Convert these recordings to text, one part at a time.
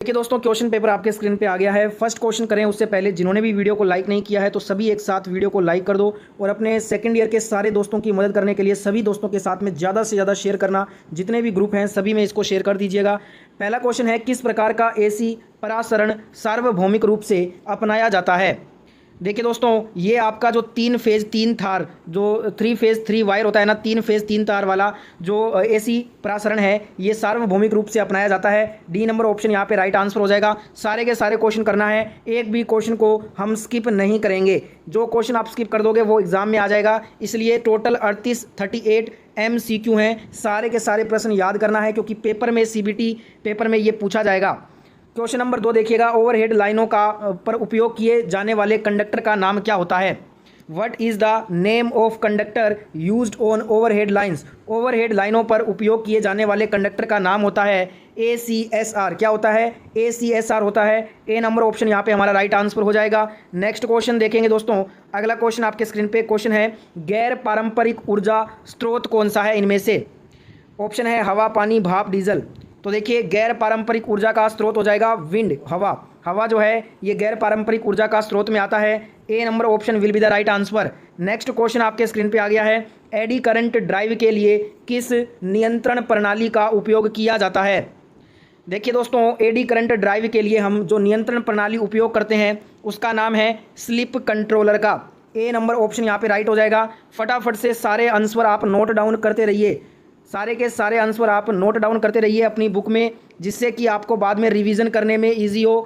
देखिए दोस्तों, question paper आपके स्क्रीन पे आ गया है। फर्स्ट क्वेश्चन करें उससे पहले जिन्होंने भी वीडियो को लाइक नहीं किया है तो सभी एक साथ वीडियो को लाइक कर दो और अपने सेकंड ईयर के सारे दोस्तों की मदद करने के लिए सभी दोस्तों के साथ में ज़्यादा से ज़्यादा शेयर करना, जितने भी ग्रुप हैं सभी में इसको शेयर कर दीजिएगा। पहला क्वेश्चन है, किस प्रकार का एसी परासरण सार्वभौमिक रूप से अपनाया जाता है। देखिए दोस्तों, ये आपका जो 3 फेज़ 3 तार, जो 3 फेज़ 3 वायर होता है ना, 3 फेज़ 3 तार वाला जो एसी प्रसारण है, ये सार्वभौमिक रूप से अपनाया जाता है। डी नंबर ऑप्शन यहाँ पे राइट आंसर हो जाएगा। सारे के सारे क्वेश्चन करना है, एक भी क्वेश्चन को हम स्किप नहीं करेंगे। जो क्वेश्चन आप स्किप कर दोगे वो एग्जाम में आ जाएगा, इसलिए टोटल 38 MCQ हैं। सारे के सारे प्रश्न याद करना है क्योंकि पेपर में CBT पेपर में ये पूछा जाएगा। क्वेश्चन नंबर 2 देखिएगा, ओवरहेड लाइनों का पर उपयोग किए जाने वाले कंडक्टर का नाम क्या होता है। What is the name of conductor used on overhead lines. Overhead लाइनों पर उपयोग किए जाने वाले कंडक्टर का नाम होता है ACSR। क्या होता है? ACSR होता है। ए नंबर ऑप्शन यहाँ पे हमारा राइट आंसर हो जाएगा। नेक्स्ट क्वेश्चन देखेंगे दोस्तों। अगला क्वेश्चन आपके स्क्रीन पे क्वेश्चन है, गैर पारंपरिक ऊर्जा स्रोत कौन सा है इनमें से। ऑप्शन है हवा, पानी, भाप, डीजल। तो देखिए, गैर पारंपरिक ऊर्जा का स्रोत हो जाएगा विंड, हवा। हवा जो है ये गैर पारंपरिक ऊर्जा का स्रोत में आता है। A number option will be the right answer. Next question आपके स्क्रीन पे आ गया है, एडी करंट ड्राइव के लिए किस नियंत्रण प्रणाली का उपयोग किया जाता है। देखिए दोस्तों, एडी करंट ड्राइव के लिए हम जो नियंत्रण प्रणाली उपयोग करते हैं उसका नाम है स्लिप कंट्रोलर का। ए नंबर ऑप्शन यहाँ पे राइट हो जाएगा। फटाफट से सारे आंसर आप नोट डाउन करते रहिए, सारे के सारे आंसर आप नोट डाउन करते रहिए अपनी बुक में, जिससे कि आपको बाद में रिवीजन करने में इजी हो।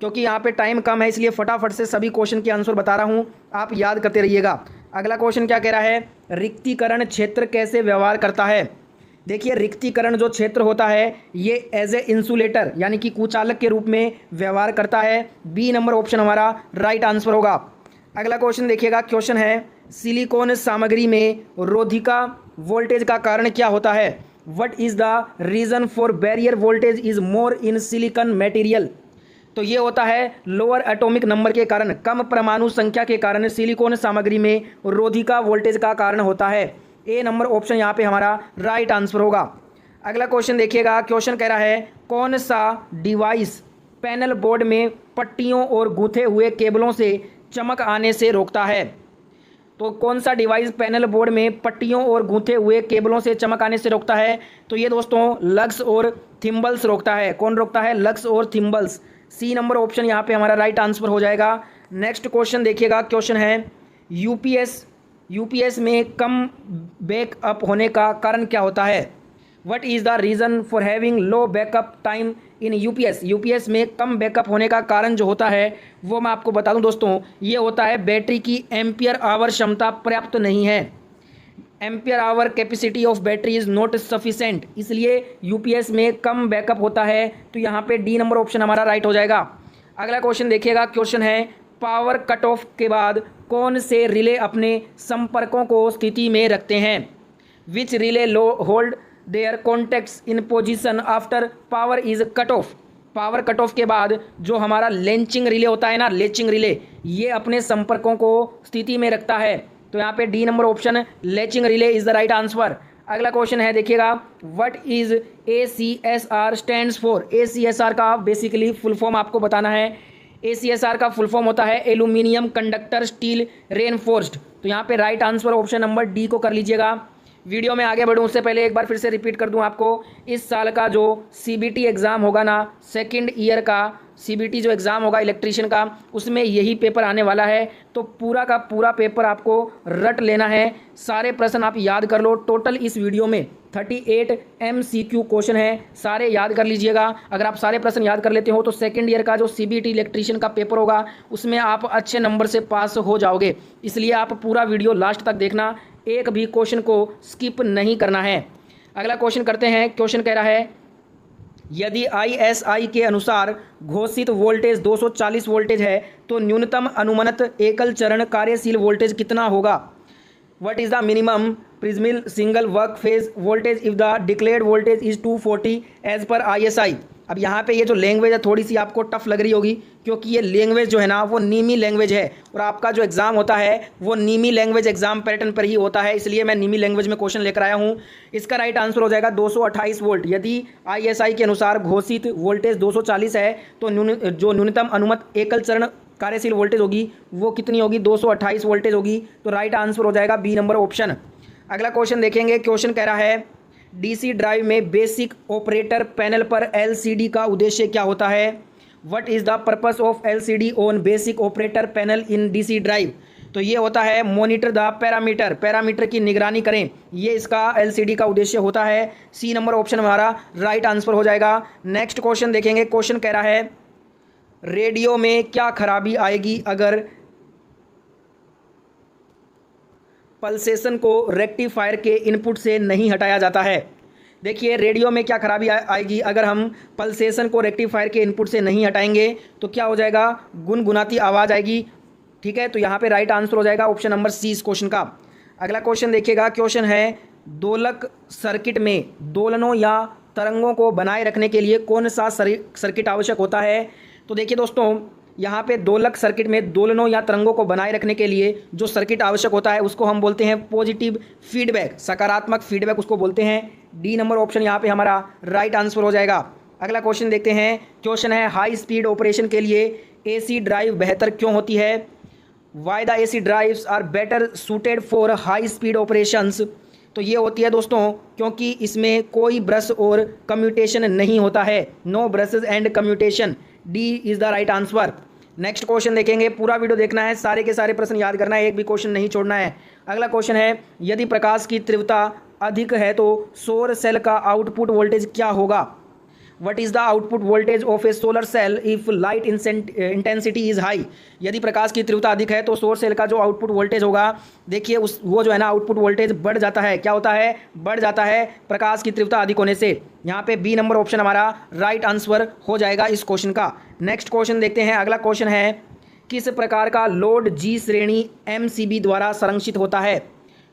क्योंकि यहाँ पे टाइम कम है, इसलिए फटाफट से सभी क्वेश्चन के आंसर बता रहा हूँ, आप याद करते रहिएगा। अगला क्वेश्चन क्या कह रहा है, रिक्तीकरण क्षेत्र कैसे व्यवहार करता है। देखिए, रिक्तीकरण जो क्षेत्र होता है ये एज ए इंसुलेटर यानी कि कुचालक के रूप में व्यवहार करता है। बी नंबर ऑप्शन हमारा राइट आंसर होगा। अगला क्वेश्चन देखिएगा, क्वेश्चन है, सिलिकॉन सामग्री में रोधिका वोल्टेज का कारण क्या होता है। What is the reason for barrier voltage is more in silicon material. तो ये होता है लोअर एटॉमिक नंबर के कारण, कम परमाणु संख्या के कारण सिलिकॉन सामग्री में रोधिका वोल्टेज का कारण होता है। ए नंबर ऑप्शन यहाँ पे हमारा राइट आंसर होगा। अगला क्वेश्चन देखिएगा, क्वेश्चन कह रहा है, कौन सा डिवाइस पैनल बोर्ड में पट्टियों और गूंथे हुए केबलों से चमक आने से रोकता है। तो कौन सा डिवाइस पैनल बोर्ड में पट्टियों और गूंथे हुए केबलों से चमक आने से रोकता है। तो ये दोस्तों लक्स और थिम्बल्स रोकता है। कौन रोकता है? लक्स और थिम्बल्स। सी नंबर ऑप्शन यहाँ पे हमारा राइट आंसर हो जाएगा। नेक्स्ट क्वेश्चन देखिएगा, क्वेश्चन है, यूपीएस में कम बैकअप होने का कारण क्या होता है। What is the reason for having low backup time in UPS. UPS में कम बैकअप होने का कारण जो होता है वो मैं आपको बता दूं दोस्तों, ये होता है बैटरी की एम्पियर आवर क्षमता पर्याप्त नहीं है। Ampere hour capacity of battery is not sufficient, इसलिए यूपीएस में कम बैकअप होता है। तो यहाँ पे डी नंबर ऑप्शन हमारा राइट हो जाएगा। अगला क्वेश्चन देखिएगा, क्वेश्चन है, पावर कट ऑफ के बाद कौन से रिले अपने संपर्कों को स्थिति में रखते हैं। विच relay low hold their contacts in position after power is cut off. Power cut off के बाद जो हमारा लेंचिंग रिले होता है ना, लेचिंग रिले, ये अपने संपर्कों को स्थिति में रखता है। तो यहाँ पे D number option latching relay is the right answer. अगला क्वेश्चन है देखिएगा, what is ACSR stands for. ACSR का बेसिकली फुल फॉर्म आपको बताना है। ACSR का फुल फॉर्म होता है एल्यूमिनियम कंडक्टर स्टील रेनफोर्स्ड। तो यहाँ पे right answer option number D को कर लीजिएगा। वीडियो में आगे बढ़ूँ उससे पहले एक बार फिर से रिपीट कर दूं आपको, इस साल का जो CBT एग्ज़ाम होगा ना, सेकंड ईयर का CBT जो एग्ज़ाम होगा इलेक्ट्रीशियन का, उसमें यही पेपर आने वाला है। तो पूरा का पूरा पेपर आपको रट लेना है, सारे प्रश्न आप याद कर लो। टोटल इस वीडियो में 38 MCQ क्वेश्चन है, सारे याद कर लीजिएगा। अगर आप सारे प्रश्न याद कर लेते हो तो सेकेंड ईयर का जो CBT इलेक्ट्रीशियन का पेपर होगा उसमें आप अच्छे नंबर से पास हो जाओगे। इसलिए आप पूरा वीडियो लास्ट तक देखना, एक भी क्वेश्चन को स्किप नहीं करना है। अगला क्वेश्चन करते हैं। क्वेश्चन कह रहा है, यदि ISI के अनुसार घोषित वोल्टेज 240 वोल्टेज है तो न्यूनतम अनुमानित एकल चरण कार्यशील वोल्टेज कितना होगा। What is the minimum permissible single work phase voltage if the declared voltage is 240 as per ISI। अब यहाँ पे ये जो लैंग्वेज है थोड़ी सी आपको टफ लग रही होगी, क्योंकि ये लैंग्वेज जो है ना वो नीमी लैंग्वेज है, और आपका जो एग्ज़ाम होता है वो नीमी लैंग्वेज एग्जाम पैटर्न पर ही होता है, इसलिए मैं नीमी लैंग्वेज में क्वेश्चन लेकर आया हूँ। इसका राइट आंसर हो जाएगा 228 वोल्ट। यदि ISI के अनुसार घोषित वोल्टेज 240 है तो जो न्यूनतम अनुमत एकल चरण कार्यशील वोल्टेज होगी वो कितनी होगी, 228 वोल्टेज होगी। तो राइट आंसर हो जाएगा बी नंबर ऑप्शन। अगला क्वेश्चन देखेंगे। क्वेश्चन कह रहा है DC ड्राइव में बेसिक ऑपरेटर पैनल पर LCD का उद्देश्य क्या होता है। What is the purpose of LCD on basic operator panel in DC drive. तो ये होता है मॉनिटर द पैरामीटर, पैरामीटर की निगरानी करें, ये इसका LCD का उद्देश्य होता है। सी नंबर ऑप्शन हमारा राइट आंसर हो जाएगा। नेक्स्ट क्वेश्चन देखेंगे। क्वेश्चन कह रहा है रेडियो में क्या खराबी आएगी अगर पल्सेशन को रेक्टिफायर के इनपुट से नहीं हटाया जाता है। देखिए रेडियो में क्या खराबी आएगी अगर हम पल्सेशन को रेक्टिफायर के इनपुट से नहीं हटाएंगे, तो क्या हो जाएगा, गुनगुनाती आवाज़ आएगी। ठीक है, तो यहाँ पे राइट आंसर हो जाएगा ऑप्शन नंबर सी इस क्वेश्चन का। अगला क्वेश्चन देखिएगा। क्वेश्चन है दोलक सर्किट में दोलनों या तरंगों को बनाए रखने के लिए कौन सा सर्किट आवश्यक होता है। तो देखिए दोस्तों, यहाँ पे दोलक सर्किट में दोलनों या तरंगों को बनाए रखने के लिए जो सर्किट आवश्यक होता है उसको हम बोलते हैं पॉजिटिव फीडबैक, सकारात्मक फीडबैक उसको बोलते हैं। डी नंबर ऑप्शन यहाँ पे हमारा राइट आंसर हो जाएगा। अगला क्वेश्चन देखते हैं। क्वेश्चन है हाई स्पीड ऑपरेशन के लिए AC ड्राइव बेहतर क्यों होती है। Why the AC drives are better suited for high speed operations. तो ये होती है दोस्तों क्योंकि इसमें कोई ब्रश और कम्यूटेशन नहीं होता है, no brushes and commutation. D is the right answer. Next question देखेंगे। पूरा वीडियो देखना है, सारे के सारे प्रश्न याद करना है, एक भी क्वेश्चन नहीं छोड़ना है। अगला क्वेश्चन है यदि प्रकाश की तीव्रता अधिक है तो सौर सेल का आउटपुट वोल्टेज क्या होगा। What is the output voltage of a solar cell if light intensity is high. यदि प्रकाश की तीव्रता अधिक है तो सौर सेल का जो आउटपुट वोल्टेज होगा, देखिए वो जो है ना आउटपुट वोल्टेज बढ़ जाता है। क्या होता है, बढ़ जाता है प्रकाश की तीव्रता अधिक होने से। यहाँ पे बी नंबर ऑप्शन हमारा राइट आंसर हो जाएगा इस क्वेश्चन का। नेक्स्ट क्वेश्चन देखते हैं। अगला क्वेश्चन है किस प्रकार का लोड G श्रेणी MCB द्वारा संरक्षित होता है।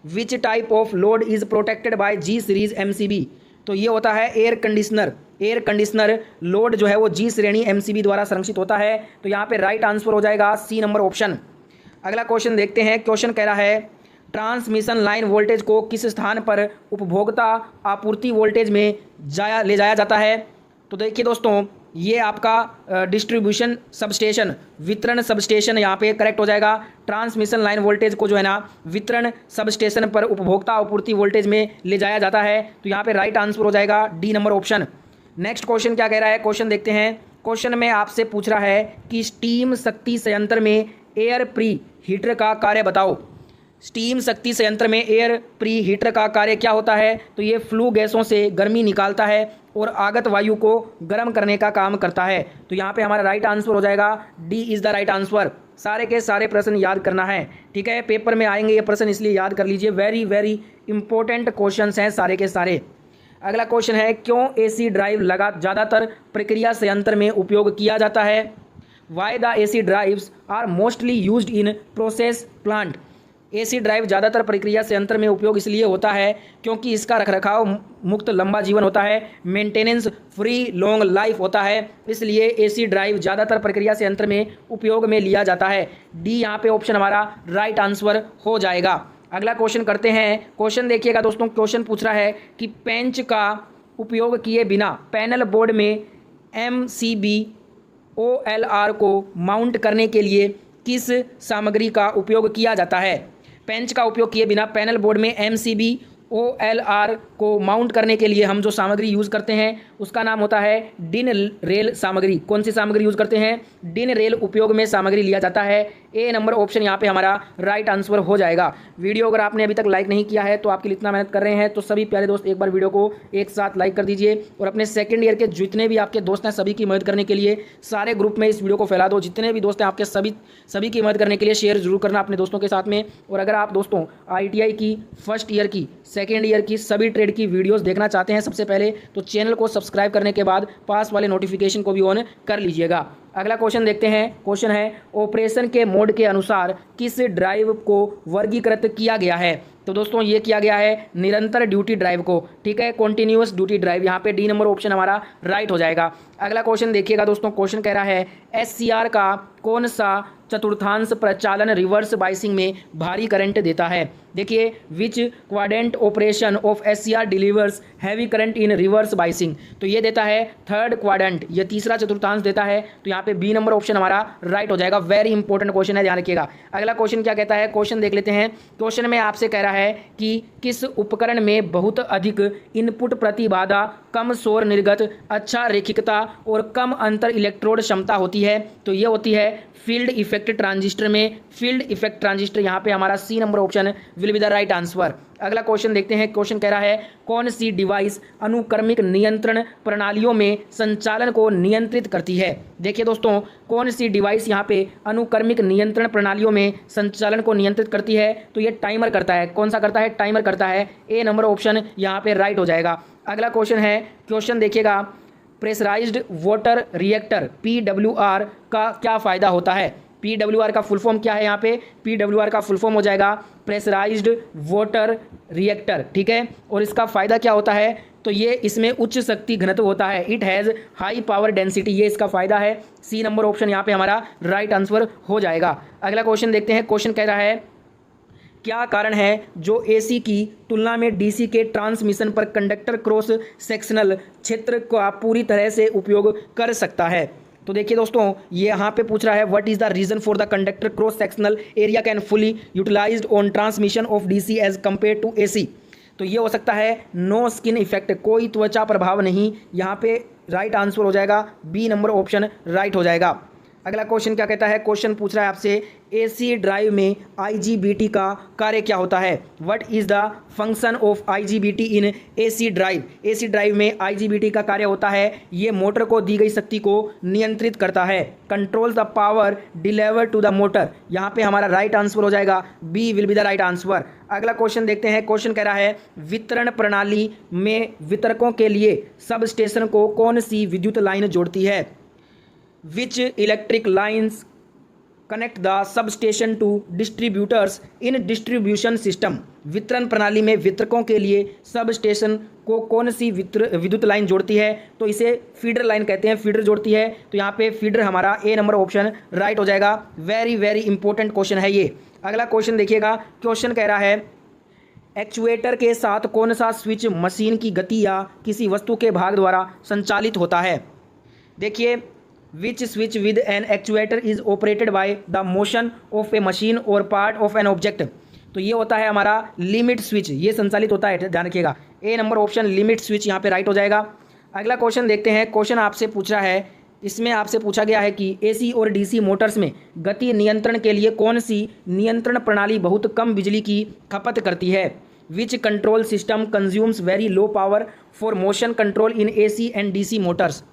Which type of load is protected by G series MCB। तो ये होता है air conditioner. Air conditioner load जो है वो G श्रेणी MCB द्वारा संरक्षित होता है। तो यहाँ पे राइट आंसर हो जाएगा सी नंबर ऑप्शन। अगला क्वेश्चन देखते हैं। क्वेश्चन कह रहा है ट्रांसमिशन लाइन वोल्टेज को किस स्थान पर उपभोक्ता आपूर्ति वोल्टेज में ले जाया जाता है। तो देखिए दोस्तों, ये आपका डिस्ट्रीब्यूशन सबस्टेशन, वितरण सबस्टेशन यहाँ पे करेक्ट हो जाएगा। ट्रांसमिशन लाइन वोल्टेज को जो है ना वितरण सबस्टेशन पर उपभोक्ता आपूर्ति वोल्टेज में ले जाया जाता है। तो यहाँ पे राइट आंसर हो जाएगा D number option. Next question क्या कह रहा है, क्वेश्चन देखते हैं। क्वेश्चन में आपसे पूछ रहा है कि स्टीम शक्ति संयंत्र में एयर प्री हीटर का कार्य बताओ। स्टीम शक्ति संयंत्र में एयर प्री हीटर का कार्य क्या होता है। तो ये फ्लू गैसों से गर्मी निकालता है और आगत वायु को गर्म करने का काम करता है। तो यहाँ पे हमारा राइट आंसर हो जाएगा D is the right answer. सारे के सारे प्रश्न याद करना है, ठीक है, पेपर में आएंगे ये प्रश्न, इसलिए याद कर लीजिए। वेरी वेरी इंपॉर्टेंट क्वेश्चन हैं सारे के सारे। अगला क्वेश्चन है क्यों AC ड्राइव ज़्यादातर प्रक्रिया संयंत्र में उपयोग किया जाता है। Why the AC drives are mostly used in process plant. AC drive ज़्यादातर प्रक्रिया संयंत्र में उपयोग इसलिए होता है क्योंकि इसका रखरखाव मुक्त लंबा जीवन होता है, मेंटेनेंस फ्री लॉन्ग लाइफ होता है, इसलिए AC ड्राइव ज़्यादातर प्रक्रिया संयंत्र में उपयोग में लिया जाता है। डी यहाँ पे ऑप्शन हमारा राइट आंसर हो जाएगा। अगला क्वेश्चन करते हैं। क्वेश्चन देखिएगा दोस्तों, क्वेश्चन पूछ रहा है कि पेंच का उपयोग किए बिना पैनल बोर्ड में MCB OLR को माउंट करने के लिए किस सामग्री का उपयोग किया जाता है। पेंच का उपयोग किए बिना पैनल बोर्ड में MCB OLR को माउंट करने के लिए हम जो सामग्री यूज़ करते हैं उसका नाम होता है डिन रेल सामग्री। कौन सी सामग्री यूज़ करते हैं, डिन रेल उपयोग में सामग्री लिया जाता है। ए नंबर ऑप्शन यहाँ पे हमारा राइट आंसर हो जाएगा। वीडियो अगर आपने अभी तक लाइक नहीं किया है तो आपके लिए इतना मेहनत कर रहे हैं तो सभी प्यारे दोस्त एक बार वीडियो को एक साथ लाइक कर दीजिए और अपने सेकंड ईयर के जितने भी आपके दोस्त हैं सभी की मदद करने के लिए सारे ग्रुप में इस वीडियो को फैला दो। जितने भी दोस्त हैं आपके सभी की मदद करने के लिए शेयर जरूर करना अपने दोस्तों के साथ में। और अगर आप दोस्तों ITI की फर्स्ट ईयर की सेकेंड ईयर की सभी ट्रेड की वीडियोस देखना चाहते हैं सबसे पहले तो चैनल को सब्सक्राइब करने के बाद पास वाले नोटिफिकेशन को भी ऑन कर लीजिएगा। अगला क्वेश्चन देखते हैं। क्वेश्चन है ऑपरेशन के मोड के अनुसार किस ड्राइव को वर्गीकृत किया गया है। तो दोस्तों ये किया गया है निरंतर ड्यूटी ड्राइव को, ठीक है, कॉन्टिन्यूअस ड्यूटी ड्राइव। यहाँ पे डी नंबर ऑप्शन हमारा राइट हो जाएगा। अगला क्वेश्चन देखिएगा दोस्तों, क्वेश्चन कह रहा है SCR का कौन सा चतुर्थांश प्रचालन रिवर्स बाइसिंग में भारी करंट देता है। देखिए, विच quadrant operation of SCR delivers heavy current in reverse biasing, तो ये देता है थर्ड क्वाड्रेंट, ये तीसरा चतुर्थांश देता है। तो यहाँ पे बी नंबर ऑप्शन हमारा राइट हो जाएगा। वेरी इंपॉर्टेंट क्वेश्चन है, ध्यान रखिएगा। अगला क्वेश्चन क्या कहता है, क्वेश्चन देख लेते हैं। क्वेश्चन में आपसे कह रहा है कि किस उपकरण में बहुत अधिक इनपुट प्रतिबाधा, कम शोर निर्गत, अच्छा रेखिकता और कम अंतर इलेक्ट्रोड क्षमता होती है। तो ये होती है फील्ड इफेक्ट ट्रांजिस्टर में। फील्ड इफेक्ट ट्रांजिस्टर, यहाँ पे हमारा C number option will be the right answer. अगला क्वेश्चन देखते हैं। क्वेश्चन कह रहा है कौन सी डिवाइस अनुक्रमिक नियंत्रण प्रणालियों में संचालन को नियंत्रित करती है। देखिए दोस्तों, कौन सी डिवाइस यहाँ पे अनुक्रमिक नियंत्रण प्रणालियों में संचालन को नियंत्रित करती है, तो ये टाइमर करता है। कौन सा करता है, टाइमर करता है। ए नंबर ऑप्शन यहाँ पे राइट हो जाएगा। अगला क्वेश्चन है, क्वेश्चन देखिएगा, प्रेशराइज्ड वाटर रिएक्टर PWR का क्या फ़ायदा होता है। PWR का फुल फॉर्म क्या है, यहाँ पे PWR का फुल फॉर्म हो जाएगा प्रेशराइज्ड वाटर रिएक्टर, ठीक है। और इसका फ़ायदा क्या होता है, तो ये इसमें उच्च शक्ति घनत्व होता है। It has high power density, ये इसका फ़ायदा है। सी नंबर ऑप्शन यहाँ पे हमारा राइट आंसर हो जाएगा। अगला क्वेश्चन देखते हैं। क्वेश्चन कह रहा है क्या कारण है जो AC की तुलना में DC के ट्रांसमिशन पर कंडक्टर क्रॉस सेक्शनल क्षेत्र का पूरी तरह से उपयोग कर सकता है। तो देखिए दोस्तों, ये यहाँ पे पूछ रहा है what is the reason for the conductor cross sectional area can fully utilized on transmission of DC as compare to AC। तो ये हो सकता है नो स्किन इफेक्ट, कोई त्वचा प्रभाव नहीं। यहाँ पे राइट आंसर हो जाएगा बी नंबर ऑप्शन राइट हो जाएगा। अगला क्वेश्चन क्या कहता है, क्वेश्चन पूछ रहा है आपसे AC ड्राइव में IGBT का कार्य क्या होता है। What is the function of IGBT in AC drive. AC drive में IGBT का कार्य होता है, ये मोटर को दी गई शक्ति को नियंत्रित करता है। Control the power deliver to the motor, यहाँ पे हमारा राइट आंसर हो जाएगा B will be the right answer. अगला क्वेश्चन देखते हैं। क्वेश्चन कह रहा है वितरण प्रणाली में वितरकों के लिए सब स्टेशन को कौन सी विद्युत लाइन जोड़ती है। Which electric lines connect the substation to distributors in distribution system। वितरण प्रणाली में वितरकों के लिए सब स्टेशन को कौन सी विद्युत लाइन जोड़ती है, तो इसे फीडर लाइन कहते हैं, फीडर जोड़ती है। तो यहाँ पे फीडर हमारा ए नंबर ऑप्शन राइट हो जाएगा। वेरी वेरी इंपॉर्टेंट क्वेश्चन है ये। अगला क्वेश्चन देखिएगा। क्वेश्चन कह रहा है एक्चुएटर के साथ कौन सा स्विच मशीन की गति या किसी वस्तु के भाग द्वारा संचालित होता है। देखिए, which switch with an actuator is operated by the motion of a machine or part of an object. तो ये होता है हमारा लिमिट स्विच, ये संचालित होता है, ध्यान रखिएगा। ए नंबर ऑप्शन लिमिट स्विच यहाँ पे राइट हो जाएगा। अगला क्वेश्चन देखते हैं। क्वेश्चन आपसे पूछ रहा है, इसमें आपसे पूछा गया है कि AC और DC मोटर्स में गति नियंत्रण के लिए कौन सी नियंत्रण प्रणाली बहुत कम बिजली की खपत करती है। Which control system consumes very low power for motion control in AC and DC Motors.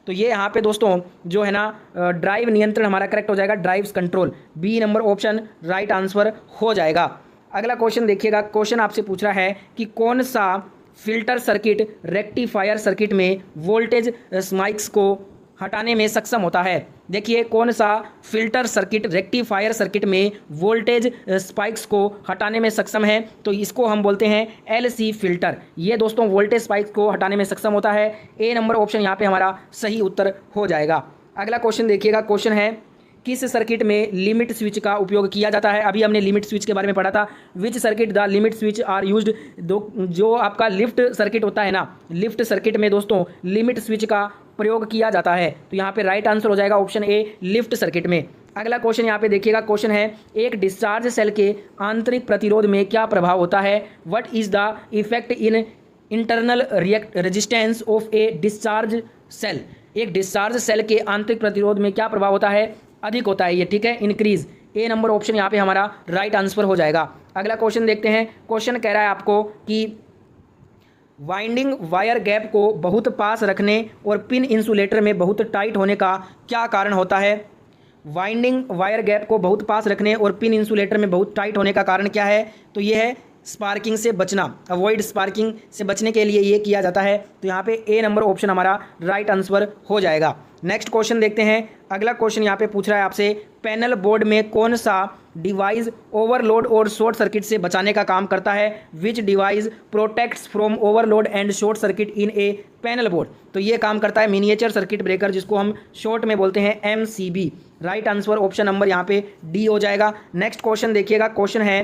तो ये यहाँ पे दोस्तों जो है ना ड्राइव नियंत्रण हमारा करेक्ट हो जाएगा, drives control, B number option right answer हो जाएगा। अगला क्वेश्चन देखिएगा। क्वेश्चन आपसे पूछ रहा है कि कौन सा फिल्टर सर्किट रेक्टिफायर सर्किट में वोल्टेज स्पाइक्स को हटाने में सक्षम होता है। देखिए, कौन सा फिल्टर सर्किट रेक्टिफायर सर्किट में वोल्टेज स्पाइक्स को हटाने में सक्षम है, तो इसको हम बोलते हैं LC फिल्टर। ये दोस्तों वोल्टेज स्पाइक्स को हटाने में सक्षम होता है। ए नंबर ऑप्शन यहाँ पे हमारा सही उत्तर हो जाएगा। अगला क्वेश्चन देखिएगा। क्वेश्चन है किस सर्किट में लिमिट स्विच का उपयोग किया जाता है। अभी हमने लिमिट स्विच के बारे में पढ़ा था। Which circuit the limit switch are used. जो आपका लिफ्ट सर्किट होता है ना, लिफ्ट सर्किट में दोस्तों लिमिट स्विच का प्रयोग किया जाता है। तो यहाँ पे राइट आंसर हो जाएगा ऑप्शन ए लिफ्ट सर्किट में। अगला क्वेश्चन यहाँ पे देखिएगा। क्वेश्चन है एक डिस्चार्ज सेल के आंतरिक प्रतिरोध में क्या प्रभाव होता है। What is the effect in internal resistance of a discharge cell. एक डिस्चार्ज सेल के आंतरिक प्रतिरोध में क्या प्रभाव होता है, अधिक होता है ये, ठीक है, इंक्रीज। ए नंबर ऑप्शन यहाँ पे हमारा राइट आंसर हो जाएगा। अगला क्वेश्चन देखते हैं। क्वेश्चन कह रहा है आपको कि वाइंडिंग वायर गैप को बहुत पास रखने और पिन इंसुलेटर में बहुत टाइट होने का क्या कारण होता है। वाइंडिंग वायर गैप को बहुत पास रखने और पिन इंसुलेटर में बहुत टाइट होने का कारण क्या है, तो ये है स्पार्किंग से बचना, अवॉइड स्पार्किंग से बचने के लिए ये किया जाता है। तो यहाँ पे ए नंबर ऑप्शन हमारा राइट आंसर हो जाएगा। नेक्स्ट क्वेश्चन देखते हैं। अगला क्वेश्चन यहाँ पे पूछ रहा है आपसे, पैनल बोर्ड में कौन सा डिवाइस ओवरलोड और शॉर्ट सर्किट से बचाने का काम करता है? विच device protects from overload and short circuit in A panel board? तो ये काम करता है मिनिएचर सर्किट ब्रेकर, जिसको हम शॉर्ट में बोलते हैं MCB। Right answer option number यहाँ पे डी हो जाएगा। नेक्स्ट क्वेश्चन देखिएगा। क्वेश्चन है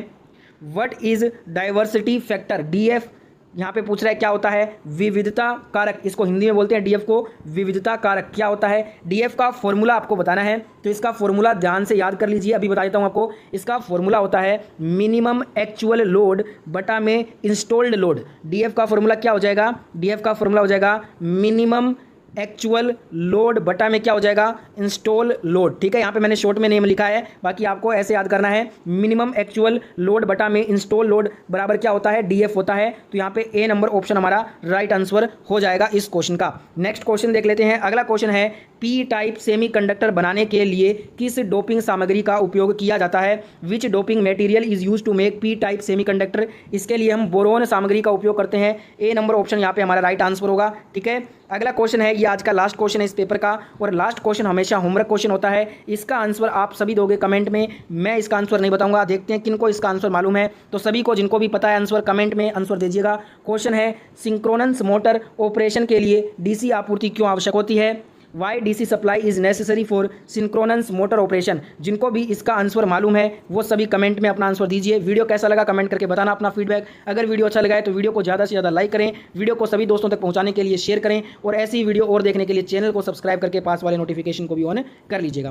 what is diversity factor? DF यहाँ पे पूछ रहा है क्या होता है? विविधता कारक। इसको हिंदी में बोलते हैं DF को विविधता कारक। क्या होता है? DF का फॉर्मूला आपको बताना है, तो इसका फॉर्मूला ध्यान से याद कर लीजिए। अभी बता देता हूँ आपको। इसका फॉर्मूला होता है मिनिमम एक्चुअल लोड बटा में इंस्टॉल्ड लोड। DF का फॉर्मूला क्या हो जाएगा? DF का फॉर्मूला हो जाएगा मिनिमम एक्चुअल लोड बटा में क्या हो जाएगा? Install load. ठीक है, यहाँ पे मैंने शॉर्ट में नेम लिखा है, बाकी आपको ऐसे याद करना है। मिनिमम एक्चुअल लोड बटा में इंस्टॉल लोड बराबर क्या होता है? DF होता है। तो यहाँ पे ए नंबर ऑप्शन हमारा राइट आंसर हो जाएगा इस क्वेश्चन का। नेक्स्ट क्वेश्चन देख लेते हैं। अगला क्वेश्चन है पी टाइप सेमीकंडक्टर बनाने के लिए किस डोपिंग सामग्री का उपयोग किया जाता है? Which doping material is use to make P type semiconductor? इसके लिए हम बोरोन सामग्री का उपयोग करते हैं। ए नंबर ऑप्शन यहाँ पे हमारा राइट आंसर होगा। ठीक है, अगला क्वेश्चन है, ये आज का लास्ट क्वेश्चन है इस पेपर का, और लास्ट क्वेश्चन हमेशा होमवर्क क्वेश्चन होता है। इसका आंसर आप सभी दोगे कमेंट में, मैं इसका आंसर नहीं बताऊंगा। देखते हैं किनको इसका आंसर मालूम है। तो सभी को जिनको भी पता है आंसर, कमेंट में आंसर दीजिएगा। क्वेश्चन है सिंक्रोनस मोटर ऑपरेशन के लिए डीसी आपूर्ति क्यों आवश्यक होती है? Why DC supply is necessary for synchronous motor operation? जिनको भी इसका आंसर मालूम है वो सभी कमेंट में अपना आंसर दीजिए। वीडियो कैसा लगा कमेंट करके बताना अपना फीडबैक। अगर वीडियो अच्छा लगा है तो वीडियो को ज़्यादा से ज़्यादा लाइक करें, वीडियो को सभी दोस्तों तक पहुंचाने के लिए शेयर करें, और ऐसी वीडियो और देखने के लिए चैनल को सब्सक्राइब करके पास वाले नोटिफिकेशन को भी ऑन कर लीजिएगा।